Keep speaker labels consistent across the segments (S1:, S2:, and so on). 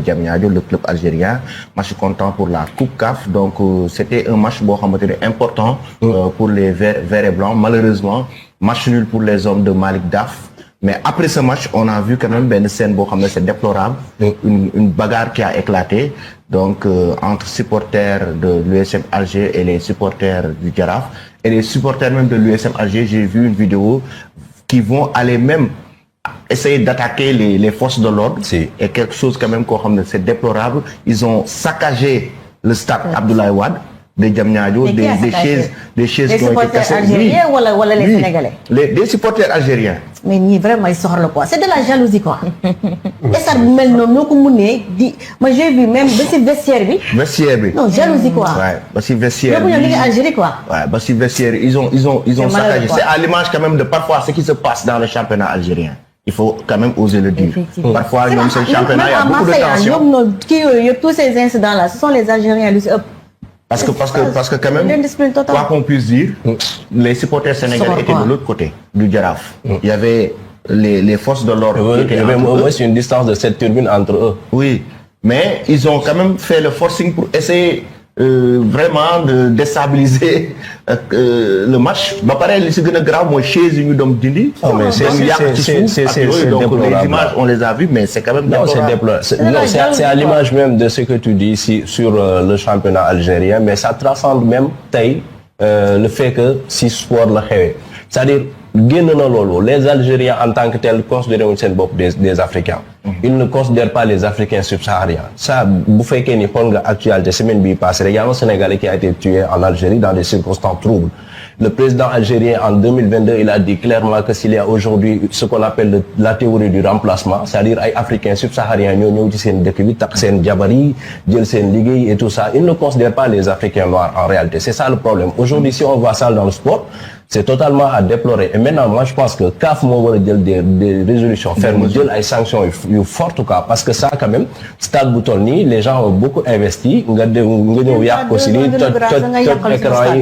S1: Diamniadio, le club algérien. Match comptant pour la Coupe CAF. Donc, c'était un match important pour les verts et blancs. Malheureusement, match nul pour les hommes de Malik Daf. Mais après ce match, on a vu quand même une scène, c'est déplorable. Une bagarre qui a éclaté. Donc, entre supporters de l'USM Alger et les supporters du Jaraaf. Et les supporters même de l'USM Alger, j'ai vu une vidéo qui vont aller même essayer d'attaquer les forces de l'ordre. Et quelque chose quand même, c'est déplorable. Ils ont saccagé le stade Abdoulaye Wade. Des Diamniadio, des chaises qui ont été cassées.
S2: Algériens ou les Sénégalais?
S1: Des supporters algériens.
S2: Mais vraiment, ils sortent le quoi. C'est de la jalousie, quoi. Et ça, moi, j'ai vu même ce vestiaire. Non, jalousie, quoi.
S1: Ouais, c'est vestiaire.
S2: Algérie, quoi.
S1: Ouais, c'est vestiaire. Ils ont saccagé. C'est à l'image quand même de parfois ce qui se passe dans le championnat algérien. Il faut quand même oser le dire. Parfois, c'est le championnat, il y a beaucoup de tension.
S2: Tous ces incidents-là, ce sont les Algériens.
S1: Parce que quand même, quoi qu'on puisse dire, les supporters sénégalais étaient de l'autre côté du Jaraaf. Il y avait les forces de l'ordre.
S3: Il y avait au moins une distance de 7 tribunes entre eux.
S1: Oui, mais ils ont quand même fait le forcing pour essayer vraiment de déstabiliser le match. Pareil, c'est grave, moi, chez une dame Dindi.
S3: Donc les
S1: images, on les a vues, mais c'est quand même déplorable.
S3: C'est à l'image même de ce que tu dis ici sur le championnat algérien, mais ça transcende même le fait que si sport la xewé. C'est-à-dire, les Algériens en tant que tels considèrent des Africains. Ils ne considèrent pas les Africains subsahariens. Ça, vous faites qu'il y a une actualité, semaine passée, il y a un Sénégalais qui a été tué en Algérie dans des circonstances troubles. Le président algérien en 2022, il a dit clairement que s'il y a aujourd'hui ce qu'on appelle la théorie du remplacement, c'est-à-dire les Africains subsahariens, et tout ça, ils ne considèrent pas les Africains noirs en réalité. C'est ça le problème. Aujourd'hui, si on voit ça dans le sport, c'est totalement à déplorer. Et maintenant, moi, je pense que CAF m'a des résolutions fermes, des sanctions fortes, parce que ça, quand même, Stade Boutonni, les gens ont beaucoup investi,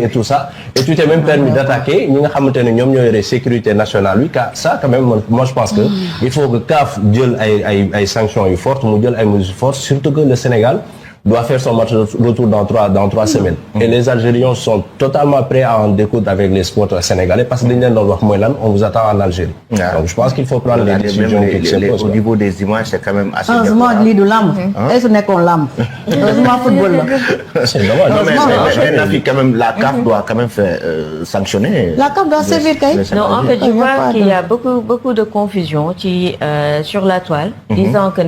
S3: et tout ça. Et tu t'es même permis d'attaquer, nous avons une sécurité nationale. Ça, quand même, moi, je pense que il faut que CAF ait des sanctions fortes, des mesures fortes, surtout que le Sénégal doit faire son match de retour dans 3 semaines. Et les Algériens sont totalement prêts à en découdre avec les supporters sénégalais parce que on vous attend en Algérie. Donc je pense qu'il faut prendre les décisions qui se posent.
S1: Au niveau des images, c'est quand même assez
S2: heureusement, de l'âme. Est-ce qu'on l'âme? Heureusement, football.
S3: C'est dommage.
S1: Mais quand même, la CAF doit quand même faire sanctionner.
S2: La CAF doit servir
S4: Non, en fait, je vois qu'il y a beaucoup de confusion sur la toile, disant que